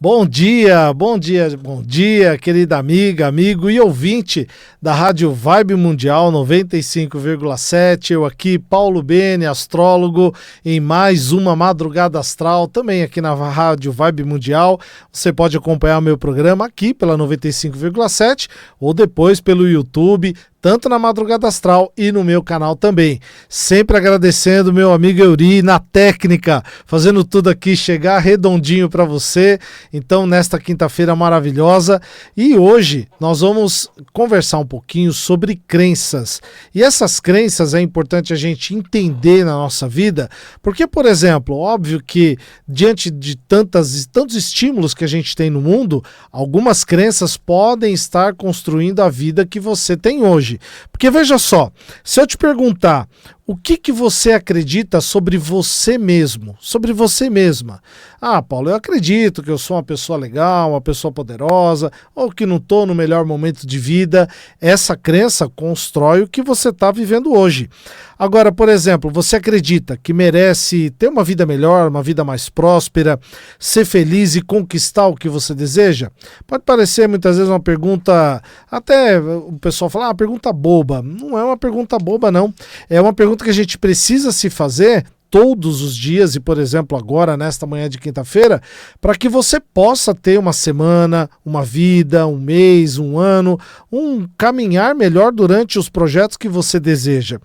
Bom dia, bom dia, bom dia, querida amiga, amigo e ouvinte da Rádio Vibe Mundial 95,7. Eu aqui, Paulo Bene, astrólogo, em mais uma Madrugada Astral, também aqui na Rádio Vibe Mundial. Você pode acompanhar o meu programa aqui pela 95,7 ou depois pelo YouTube, tanto na Madrugada Astral e no meu canal também. Sempre agradecendo meu amigo Euri na técnica, fazendo tudo aqui chegar redondinho para você. Então, nesta quinta-feira maravilhosa, e hoje nós vamos conversar um pouquinho sobre crenças. E essas crenças é importante a gente entender na nossa vida, porque, por exemplo, óbvio que diante de tantos estímulos que a gente tem no mundo, algumas crenças podem estar construindo a vida que você tem hoje. Porque veja só, se eu te perguntar o que você acredita sobre você mesmo, sobre você mesma? Ah, Paulo, eu acredito que eu sou uma pessoa legal, uma pessoa poderosa, ou que não estou no melhor momento de vida. Essa crença constrói o que você está vivendo hoje. Agora, por exemplo, você acredita que merece ter uma vida melhor, uma vida mais próspera, ser feliz e conquistar o que você deseja? Pode parecer muitas vezes uma pergunta, até o pessoal fala, uma pergunta boba. Não é uma pergunta boba, não. É uma pergunta que a gente precisa se fazer todos os dias e, por exemplo, agora, nesta manhã de quinta-feira, para que você possa ter uma semana, uma vida, um mês, um ano, um caminhar melhor durante os projetos que você deseja.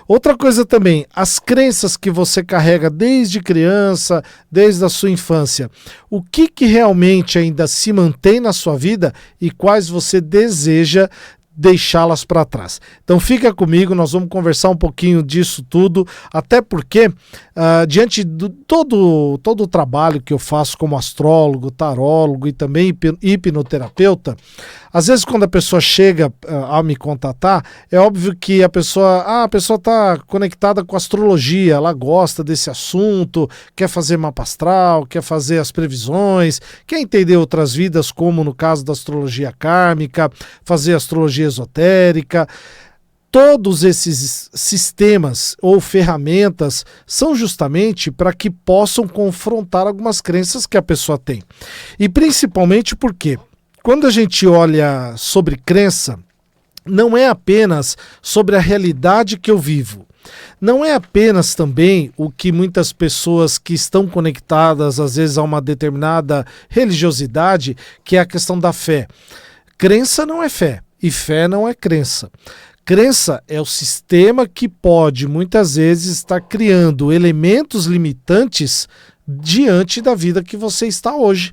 Outra coisa também, as crenças que você carrega desde criança, desde a sua infância. O que realmente ainda se mantém na sua vida e quais você deseja deixá-las para trás. Então fica comigo, nós vamos conversar um pouquinho disso tudo, até porque diante de todo o trabalho que eu faço como astrólogo, tarólogo e também hipnoterapeuta, às vezes quando a pessoa chega a me contatar, é óbvio que a pessoa está conectada com a astrologia, ela gosta desse assunto, quer fazer mapa astral, quer fazer as previsões, quer entender outras vidas, como no caso da astrologia kármica, fazer astrologia esotérica. Todos esses sistemas ou ferramentas são justamente para que possam confrontar algumas crenças que a pessoa tem. E principalmente porque quando a gente olha sobre crença, não é apenas sobre a realidade que eu vivo. Não é apenas também o que muitas pessoas que estão conectadas, às vezes, a uma determinada religiosidade, que é a questão da fé. Crença não é fé, e fé não é crença. Crença é o sistema que pode, muitas vezes, estar criando elementos limitantes diante da vida que você está hoje.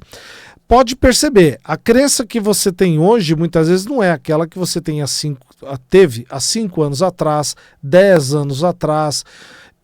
Pode perceber, a crença que você tem hoje, muitas vezes, não é aquela que você teve há 5 anos atrás, 10 anos atrás.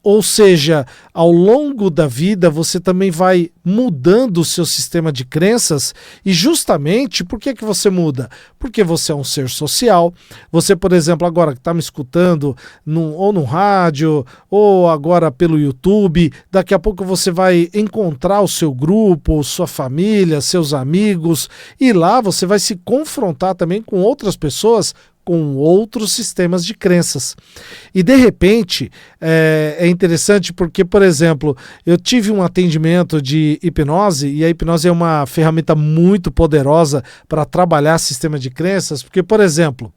Ou seja, ao longo da vida você também vai mudando o seu sistema de crenças. E justamente, por que você muda? Porque você é um ser social. Você, por exemplo, agora que está me escutando ou no rádio, ou agora pelo YouTube, daqui a pouco você vai encontrar o seu grupo, sua família, seus amigos, e lá você vai se confrontar também com outras pessoas com outros sistemas de crenças. E de repente, é interessante porque, por exemplo, eu tive um atendimento de hipnose, e a hipnose é uma ferramenta muito poderosa para trabalhar sistema de crenças, porque, por exemplo,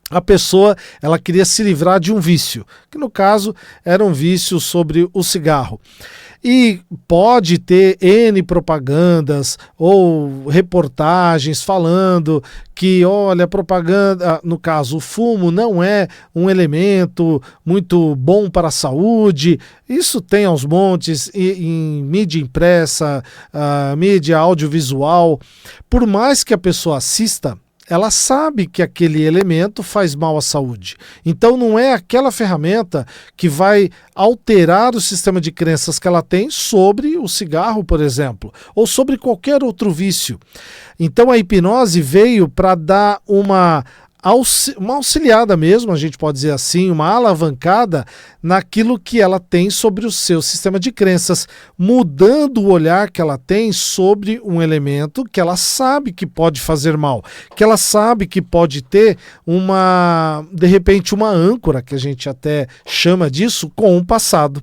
a pessoa ela queria se livrar de um vício, que no caso era um vício sobre o cigarro. E pode ter N propagandas ou reportagens falando que, olha, propaganda, no caso, o fumo não é um elemento muito bom para a saúde. Isso tem aos montes em mídia impressa, mídia audiovisual. Por mais que a pessoa assista, ela sabe que aquele elemento faz mal à saúde. Então não é aquela ferramenta que vai alterar o sistema de crenças que ela tem sobre o cigarro, por exemplo, ou sobre qualquer outro vício. Então a hipnose veio para dar uma auxiliada mesmo, a gente pode dizer assim, uma alavancada naquilo que ela tem sobre o seu sistema de crenças, mudando o olhar que ela tem sobre um elemento que ela sabe que pode fazer mal, que ela sabe que pode ter de repente, uma âncora, que a gente até chama disso, com o passado.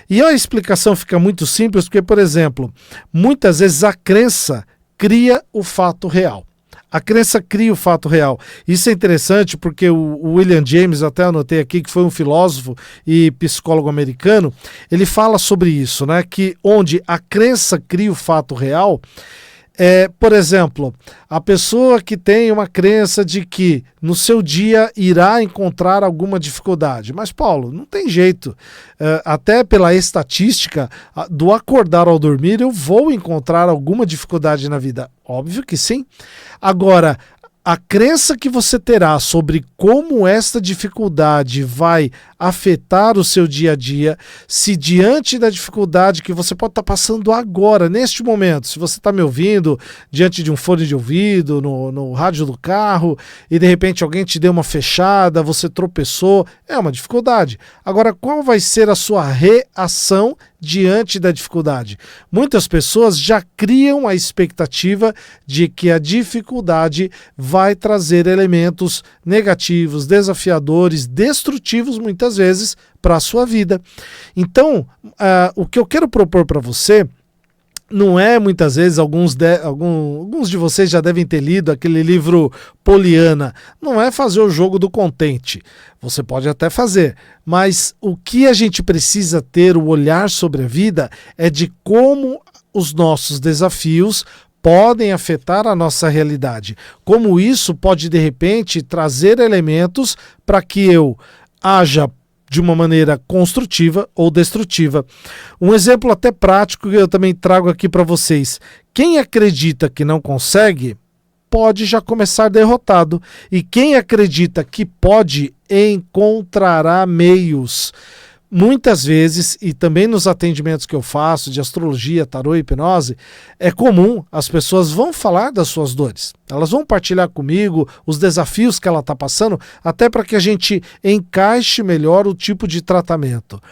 E a explicação fica muito simples, porque, por exemplo, muitas vezes a crença cria o fato real. A crença cria o fato real. Isso é interessante porque o William James, até anotei aqui, que foi um filósofo e psicólogo americano, ele fala sobre isso, né? Que onde a crença cria o fato real, por exemplo, a pessoa que tem uma crença de que no seu dia irá encontrar alguma dificuldade. Mas, Paulo, não tem jeito. Até pela estatística, do acordar ao dormir, eu vou encontrar alguma dificuldade na vida. Óbvio que sim. Agora, a crença que você terá sobre como esta dificuldade vai afetar o seu dia a dia, se diante da dificuldade que você pode estar passando agora, neste momento, se você está me ouvindo diante de um fone de ouvido, no rádio do carro, e de repente alguém te deu uma fechada, você tropeçou, é uma dificuldade. Agora, qual vai ser a sua reação diante da dificuldade? Muitas pessoas já criam a expectativa de que a dificuldade vai trazer elementos negativos, desafiadores, destrutivos muitas vezes para a sua vida. Então, o que eu quero propor para você não é, muitas vezes, alguns de vocês já devem ter lido aquele livro Poliana, não é fazer o jogo do contente. Você pode até fazer, mas o que a gente precisa ter, o olhar sobre a vida, é de como os nossos desafios podem afetar a nossa realidade. Como isso pode, de repente, trazer elementos para que eu haja de uma maneira construtiva ou destrutiva. Um exemplo até prático que eu também trago aqui para vocês. Quem acredita que não consegue, pode já começar derrotado. E quem acredita que pode, encontrará meios. Muitas vezes, e também nos atendimentos que eu faço de astrologia, tarô e hipnose, é comum, as pessoas vão falar das suas dores. Elas vão partilhar comigo os desafios que ela está passando, até para que a gente encaixe melhor o tipo de tratamento.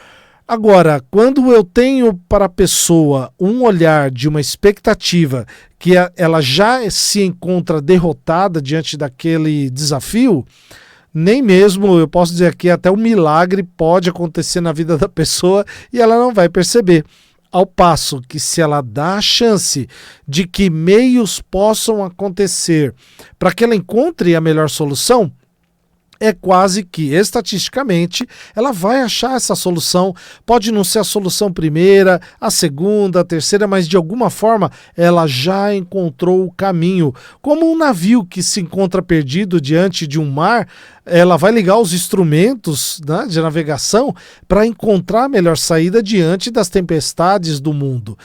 Agora, quando eu tenho para a pessoa um olhar de uma expectativa que ela já se encontra derrotada diante daquele desafio, nem mesmo, eu posso dizer aqui, até um milagre pode acontecer na vida da pessoa e ela não vai perceber. Ao passo que, se ela dá a chance de que meios possam acontecer para que ela encontre a melhor solução, é quase que, estatisticamente, ela vai achar essa solução. Pode não ser a solução primeira, a segunda, a terceira, mas de alguma forma ela já encontrou o caminho. Como um navio que se encontra perdido diante de um mar, ela vai ligar os instrumentos, né, de navegação para encontrar a melhor saída diante das tempestades do mundo.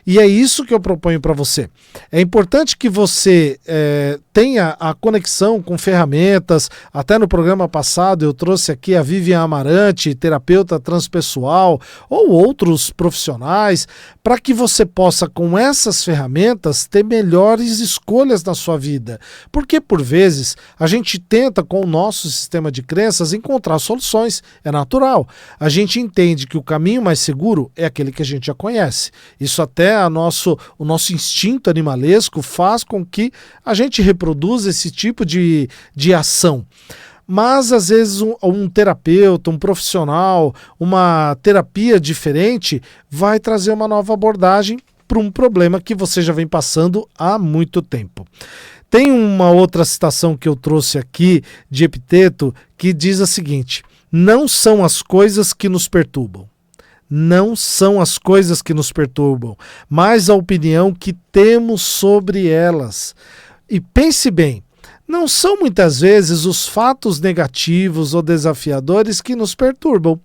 E é isso que eu proponho para você. É importante que você tenha a conexão com ferramentas. Até no programa passado eu trouxe aqui a Vivian Amarante, terapeuta transpessoal, ou outros profissionais, para que você possa, com essas ferramentas, ter melhores escolhas na sua vida. Porque, por vezes, a gente tenta, com o nosso sistema de crenças, encontrar soluções. É natural. A gente entende que o caminho mais seguro é aquele que a gente já conhece. Isso até o nosso instinto animalesco faz com que a gente reproduza esse tipo de ação. Mas, às vezes, um terapeuta, um profissional, uma terapia diferente vai trazer uma nova abordagem para um problema que você já vem passando há muito tempo. Tem uma outra citação que eu trouxe aqui de Epiteto que diz a seguinte: não são as coisas que nos perturbam. Não são as coisas que nos perturbam, mas a opinião que temos sobre elas. E pense bem, não são muitas vezes os fatos negativos ou desafiadores que nos perturbam,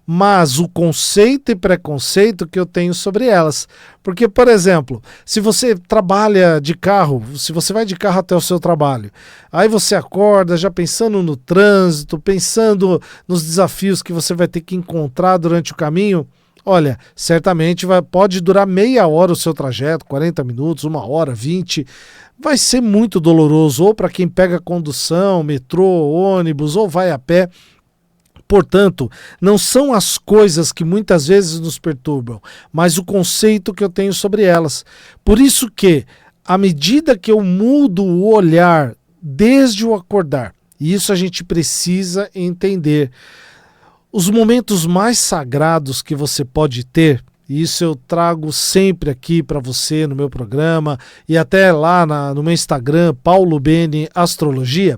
mas o conceito e preconceito que eu tenho sobre elas. Porque, por exemplo, se você trabalha de carro, se você vai de carro até o seu trabalho, aí você acorda já pensando no trânsito, pensando nos desafios que você vai ter que encontrar durante o caminho, olha, certamente pode durar meia hora o seu trajeto, 40 minutos, 1 hora, 20. Vai ser muito doloroso, ou para quem pega condução, metrô, ônibus, ou vai a pé. Portanto, não são as coisas que muitas vezes nos perturbam, mas o conceito que eu tenho sobre elas. Por isso que, à medida que eu mudo o olhar desde o acordar, e isso a gente precisa entender, os momentos mais sagrados que você pode ter, e isso eu trago sempre aqui para você no meu programa e até lá no meu Instagram, Paulo Bene Astrologia.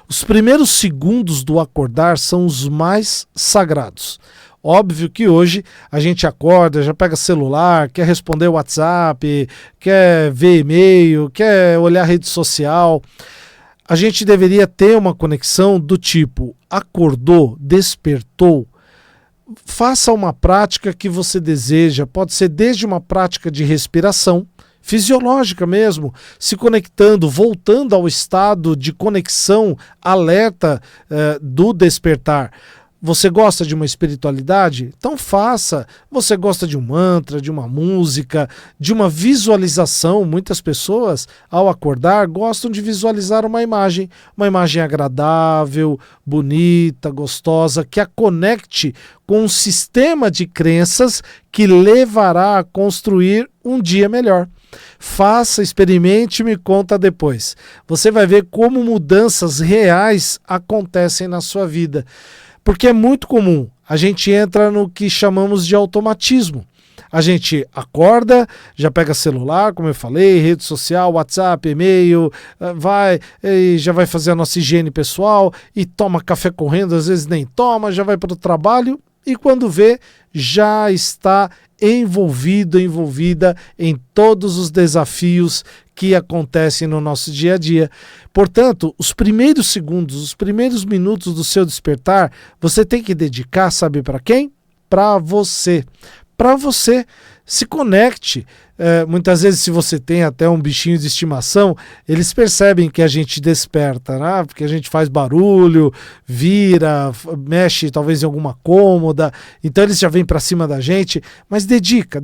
Os primeiros segundos do acordar são os mais sagrados. Óbvio que hoje a gente acorda, já pega celular, quer responder o WhatsApp, quer ver e-mail, quer olhar rede social. A gente deveria ter uma conexão do tipo, acordou, despertou, faça uma prática que você deseja, pode ser desde uma prática de respiração, fisiológica mesmo, se conectando, voltando ao estado de conexão alerta do despertar. Você gosta de uma espiritualidade? Então faça. Você gosta de um mantra, de uma música, de uma visualização? Muitas pessoas, ao acordar, gostam de visualizar uma imagem agradável, bonita, gostosa, que a conecte com um sistema de crenças que levará a construir um dia melhor. Faça, experimente e me conta depois. Você vai ver como mudanças reais acontecem na sua vida. Porque é muito comum, a gente entra no que chamamos de automatismo. A gente acorda, já pega celular, como eu falei, rede social, WhatsApp, e-mail, já vai fazer a nossa higiene pessoal e toma café correndo, às vezes nem toma, já vai para o trabalho e quando vê, já está envolvida em todos os desafios que acontecem no nosso dia a dia. Portanto, os primeiros segundos, os primeiros minutos do seu despertar, você tem que dedicar, sabe para quem? Para você. Para você. Se conecte. Muitas vezes, se você tem até um bichinho de estimação, eles percebem que a gente desperta, né? Porque a gente faz barulho, vira, mexe talvez em alguma cômoda, então eles já vêm para cima da gente, mas dedica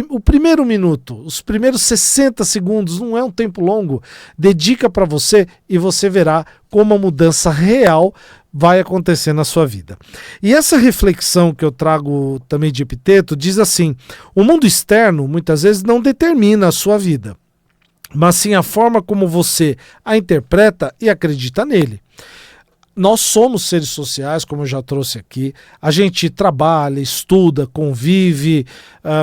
o primeiro minuto, os primeiros 60 segundos, não é um tempo longo, dedica para você e você verá como a mudança real vai acontecer na sua vida. E essa reflexão que eu trago também de Epiteto diz assim: o mundo externo muitas vezes não determina a sua vida, mas sim a forma como você a interpreta e acredita nele. Nós somos seres sociais, como eu já trouxe aqui, a gente trabalha, estuda, convive,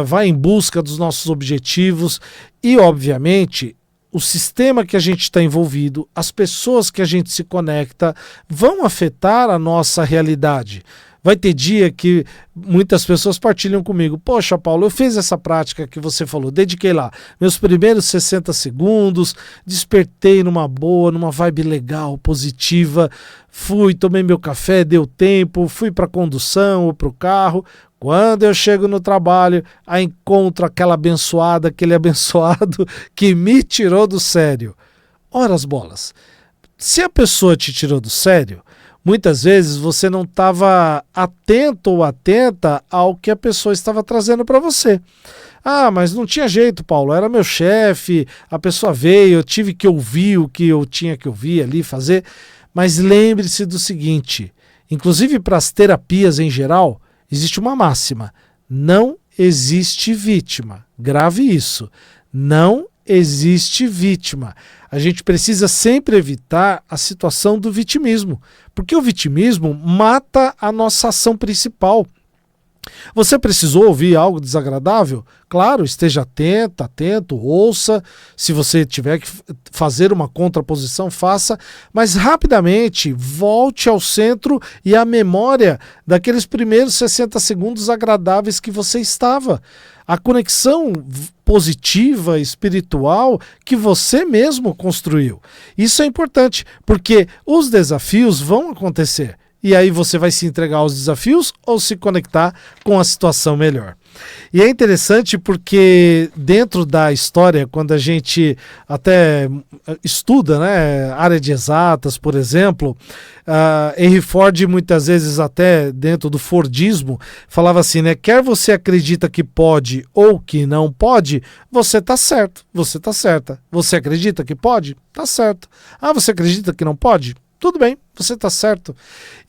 vai em busca dos nossos objetivos e, obviamente, o sistema que a gente está envolvido, as pessoas que a gente se conecta vão afetar a nossa realidade. Vai ter dia que muitas pessoas partilham comigo: poxa, Paulo, eu fiz essa prática que você falou, dediquei lá meus primeiros 60 segundos, despertei numa boa, numa vibe legal, positiva, fui, tomei meu café, deu tempo, fui para a condução ou para o carro. Quando eu chego no trabalho, aí encontro aquele abençoado que me tirou do sério. Ora as bolas. Se a pessoa te tirou do sério, muitas vezes você não estava atento ou atenta ao que a pessoa estava trazendo para você. Ah, mas não tinha jeito, Paulo, era meu chefe, a pessoa veio, eu tive que ouvir o que eu tinha que ouvir ali, fazer. Mas lembre-se do seguinte, inclusive para as terapias em geral, existe uma máxima: não existe vítima. Grave isso. Não existe vítima. A gente precisa sempre evitar a situação do vitimismo, porque o vitimismo mata a nossa ação principal. Você precisou ouvir algo desagradável? Claro, esteja atento, ouça. Se você tiver que fazer uma contraposição, faça. Mas rapidamente volte ao centro e à memória daqueles primeiros 60 segundos agradáveis que você estava. A conexão positiva, espiritual, que você mesmo construiu. Isso é importante, porque os desafios vão acontecer. E aí você vai se entregar aos desafios ou se conectar com a situação melhor. E é interessante porque dentro da história, quando a gente até estuda, né, área de exatas, por exemplo, Henry Ford muitas vezes até dentro do Fordismo falava assim, né, quer você acredita que pode ou que não pode, você está certo, você está certa. Você acredita que pode? Está certo. Ah, você acredita que não pode? Tudo bem, você está certo.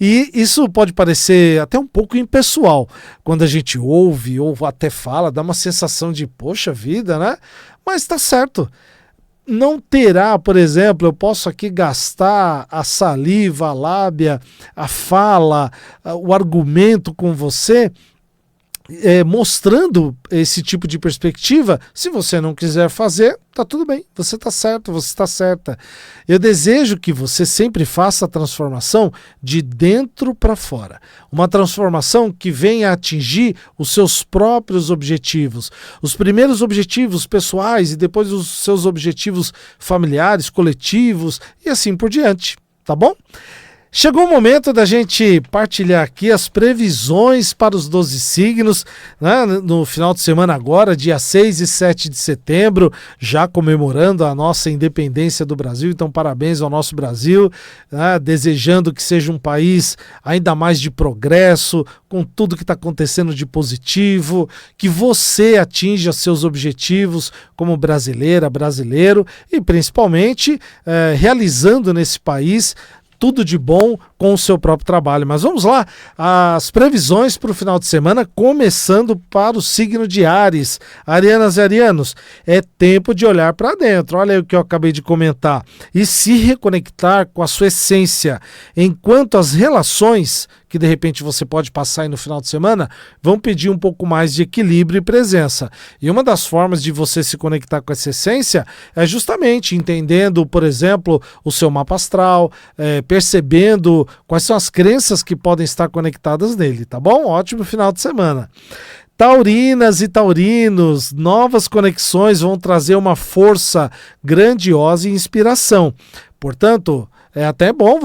E isso pode parecer até um pouco impessoal. Quando a gente ouve ou até fala, dá uma sensação de, poxa vida, né? Mas está certo. Não terá, por exemplo, eu posso aqui gastar a saliva, a lábia, a fala, o argumento com você, mostrando esse tipo de perspectiva. Se você não quiser fazer, tá tudo bem, você tá certo, você está certa. Eu desejo que você sempre faça a transformação de dentro para fora. Uma transformação que venha atingir os seus próprios objetivos. Os primeiros objetivos pessoais e depois os seus objetivos familiares, coletivos e assim por diante, tá bom? Chegou o momento da gente partilhar aqui as previsões para os 12 signos, né? No final de semana agora, dia 6 e 7 de setembro, já comemorando a nossa independência do Brasil, então parabéns ao nosso Brasil, né? Desejando que seja um país ainda mais de progresso, com tudo que está acontecendo de positivo, que você atinja seus objetivos como brasileira, brasileiro e principalmente realizando nesse país tudo de bom com o seu próprio trabalho. Mas vamos lá, as previsões para o final de semana, começando para o signo de Áries. Arianas e arianos, é tempo de olhar para dentro. Olha aí o que eu acabei de comentar. E se reconectar com a sua essência, enquanto as relações que de repente você pode passar aí no final de semana, vão pedir um pouco mais de equilíbrio e presença. E uma das formas de você se conectar com essa essência é justamente entendendo, por exemplo, o seu mapa astral, percebendo quais são as crenças que podem estar conectadas nele, tá bom? Ótimo final de semana. Taurinas e taurinos, novas conexões vão trazer uma força grandiosa e inspiração. Portanto, é até bom,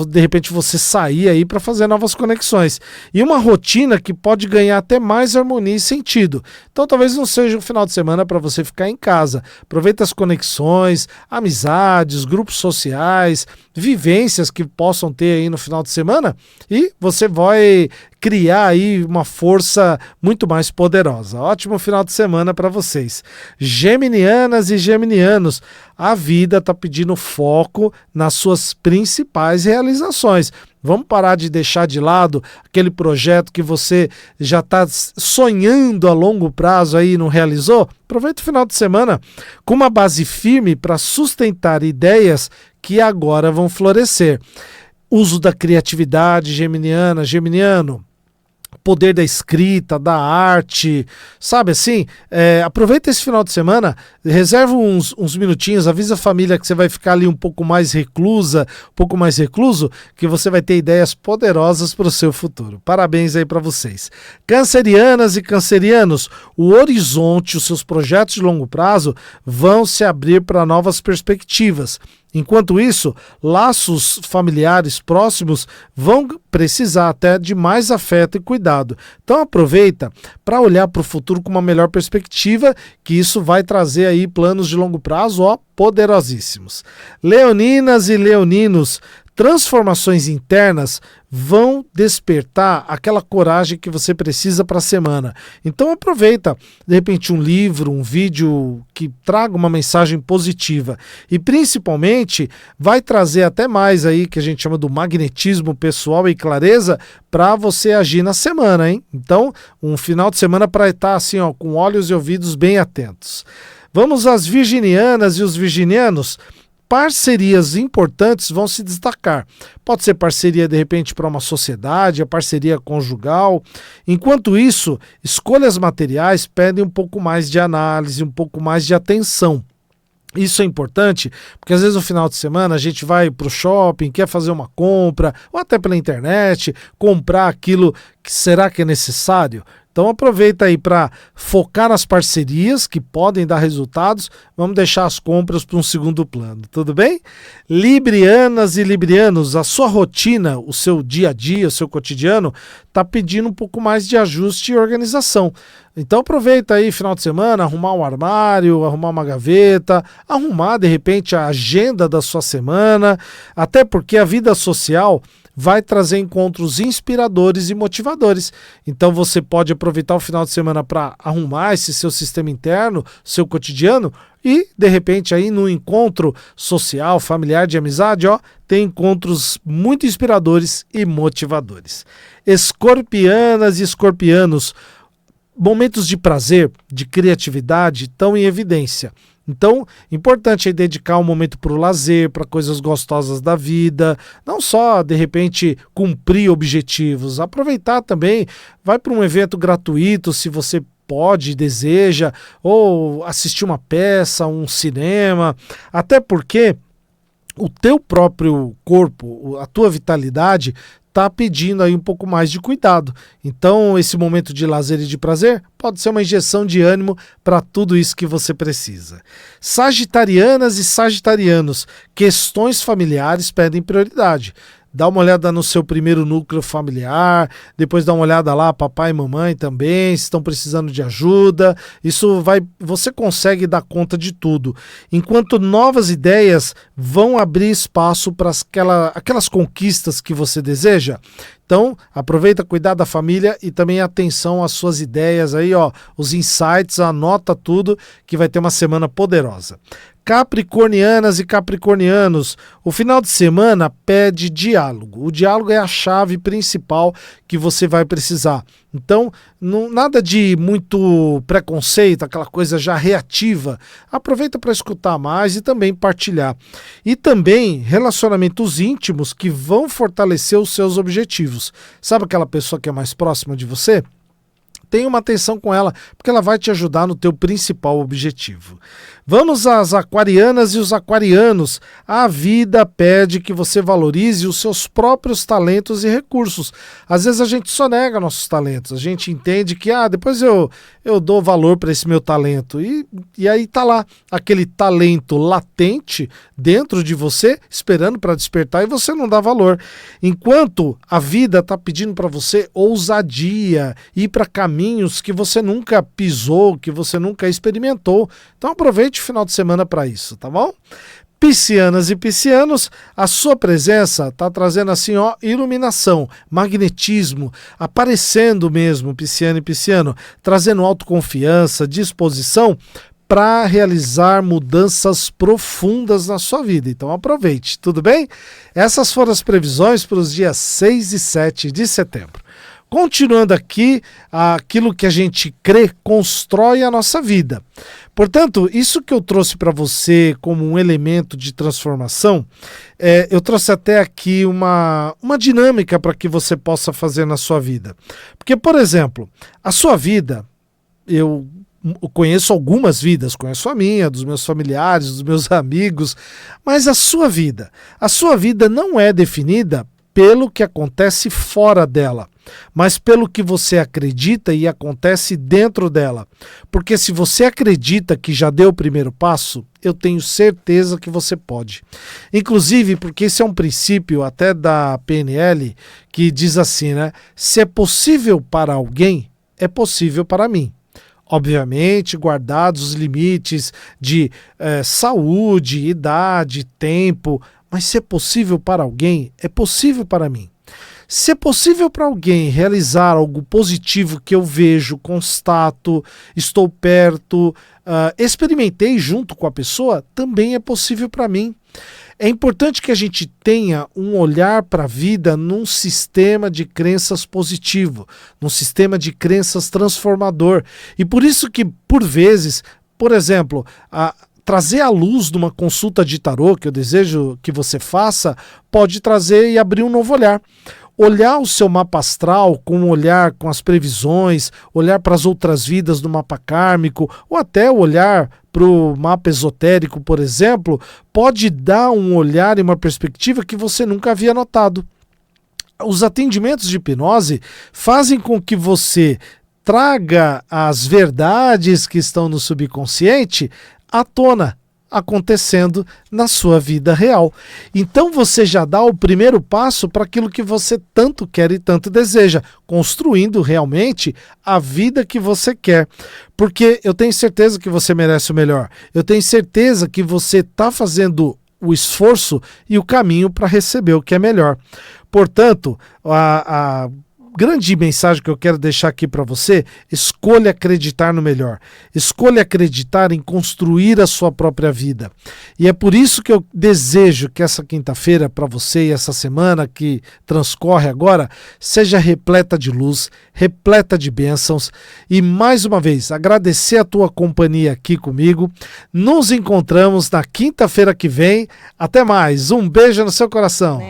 de repente, você sair aí para fazer novas conexões. E uma rotina que pode ganhar até mais harmonia e sentido. Então, talvez não seja um final de semana para você ficar em casa. Aproveita as conexões, amizades, grupos sociais, vivências que possam ter aí no final de semana e você vai criar aí uma força muito mais poderosa. Ótimo final de semana para vocês. Geminianas e geminianos, a vida está pedindo foco nas suas principais realizações. Vamos parar de deixar de lado aquele projeto que você já está sonhando a longo prazo aí e não realizou? Aproveita o final de semana com uma base firme para sustentar ideias que agora vão florescer. Uso da criatividade geminiana, geminiano, poder da escrita, da arte, sabe assim? Aproveita esse final de semana, reserva uns minutinhos, avisa a família que você vai ficar ali um pouco mais reclusa, um pouco mais recluso, que você vai ter ideias poderosas para o seu futuro. Parabéns aí para vocês. Cancerianas e cancerianos, o horizonte, os seus projetos de longo prazo vão se abrir para novas perspectivas. Enquanto isso, laços familiares próximos vão precisar até de mais afeto e cuidado. Então aproveita para olhar para o futuro com uma melhor perspectiva, que isso vai trazer aí planos de longo prazo, poderosíssimos. Leoninas e leoninos, transformações internas vão despertar aquela coragem que você precisa para a semana. Então aproveita, de repente, um livro, um vídeo que traga uma mensagem positiva e principalmente vai trazer até mais aí que a gente chama do magnetismo pessoal e clareza para você agir na semana, hein? Então, um final de semana para estar assim, com olhos e ouvidos bem atentos. Vamos às virginianas e os virginianos. Parcerias importantes vão se destacar. Pode ser parceria, de repente, para uma sociedade, a parceria conjugal. Enquanto isso, escolhas materiais pedem um pouco mais de análise, um pouco mais de atenção. Isso é importante, porque às vezes no final de semana a gente vai para o shopping, quer fazer uma compra, ou até pela internet, comprar aquilo que será que é necessário. Então aproveita aí para focar nas parcerias que podem dar resultados, vamos deixar as compras para um segundo plano, tudo bem? Librianas e librianos, a sua rotina, o seu dia a dia, o seu cotidiano, está pedindo um pouco mais de ajuste e organização. Então aproveita aí final de semana, arrumar um armário, arrumar uma gaveta, arrumar de repente a agenda da sua semana, até porque a vida social vai trazer encontros inspiradores e motivadores. Então você pode aproveitar o final de semana para arrumar esse seu sistema interno, seu cotidiano, e de repente aí no encontro social, familiar, de amizade, tem encontros muito inspiradores e motivadores. Escorpianas e escorpianos, momentos de prazer, de criatividade estão em evidência. Então, importante é dedicar um momento para o lazer, para coisas gostosas da vida, não só, de repente, cumprir objetivos, aproveitar também, vai para um evento gratuito, se você pode, deseja, ou assistir uma peça, um cinema, até porque o teu próprio corpo, a tua vitalidade, está pedindo aí um pouco mais de cuidado. Então, esse momento de lazer e de prazer pode ser uma injeção de ânimo para tudo isso que você precisa. Sagitarianas e sagitarianos, questões familiares pedem prioridade. Dá uma olhada no seu primeiro núcleo familiar, depois dá uma olhada lá, papai e mamãe também, se estão precisando de ajuda. Você consegue dar conta de tudo. Enquanto novas ideias vão abrir espaço para aquelas conquistas que você deseja. Então, aproveita, cuidar da família e também atenção às suas ideias aí, ó, os insights, anota tudo que vai ter uma semana poderosa. Capricornianas e capricornianos, o final de semana pede diálogo. O diálogo é a chave principal que você vai precisar. Então, nada de muito preconceito, aquela coisa já reativa. Aproveita para escutar mais e também partilhar. E também relacionamentos íntimos que vão fortalecer os seus objetivos. Sabe aquela pessoa que é mais próxima de você? Tenha uma atenção com ela, porque ela vai te ajudar no teu principal objetivo. Vamos às aquarianas e os aquarianos. A vida pede que você valorize os seus próprios talentos e recursos. Às vezes a gente só nega nossos talentos. A gente entende que depois eu dou valor para esse meu talento. E aí tá lá, aquele talento latente dentro de você, esperando para despertar, e você não dá valor. Enquanto a vida está pedindo para você ousadia, ir para caminhos que você nunca pisou, que você nunca experimentou. Então aproveite o final de semana para isso, tá bom? Piscianas e piscianos, a sua presença está trazendo assim, ó, iluminação, magnetismo, aparecendo mesmo, pisciano e pisciano, trazendo autoconfiança, disposição para realizar mudanças profundas na sua vida. Então aproveite, tudo bem? Essas foram as previsões para os dias 6 e 7 de setembro. Continuando aqui, aquilo que a gente crê constrói a nossa vida. Portanto, isso que eu trouxe para você como um elemento de transformação, eu trouxe até aqui uma dinâmica para que você possa fazer na sua vida. Porque, por exemplo, a sua vida, eu conheço algumas vidas, conheço a minha, dos meus familiares, dos meus amigos, mas a sua vida não é definida pelo que acontece fora dela, mas pelo que você acredita e acontece dentro dela. Porque se você acredita que já deu o primeiro passo, eu tenho certeza que você pode. Inclusive, porque esse é um princípio até da PNL que diz assim, né? Se é possível para alguém, é possível para mim. Obviamente, guardados os limites de saúde, idade, tempo, mas se é possível para alguém, é possível para mim. Se é possível para alguém realizar algo positivo que eu vejo, constato, estou perto, experimentei junto com a pessoa, também é possível para mim. É importante que a gente tenha um olhar para a vida num sistema de crenças positivo, num sistema de crenças transformador. E por isso que, por vezes, por exemplo, trazer à luz de uma consulta de tarô, que eu desejo que você faça, pode trazer e abrir um novo olhar. Olhar o seu mapa astral com um olhar com as previsões, olhar para as outras vidas do mapa kármico, ou até olhar para o mapa esotérico, por exemplo, pode dar um olhar e uma perspectiva que você nunca havia notado. Os atendimentos de hipnose fazem com que você traga as verdades que estão no subconsciente à tona, acontecendo na sua vida real. Então você já dá o primeiro passo para aquilo que você tanto quer e tanto deseja, construindo realmente a vida que você quer. Porque eu tenho certeza que você merece o melhor. Eu tenho certeza que você está fazendo o esforço e o caminho para receber o que é melhor. Portanto, grande mensagem que eu quero deixar aqui para você: escolha acreditar no melhor. Escolha acreditar em construir a sua própria vida. E é por isso que eu desejo que essa quinta-feira para você e essa semana que transcorre agora seja repleta de luz, repleta de bênçãos. E mais uma vez, agradecer a tua companhia aqui comigo. Nos encontramos na quinta-feira que vem. Até mais. Um beijo no seu coração.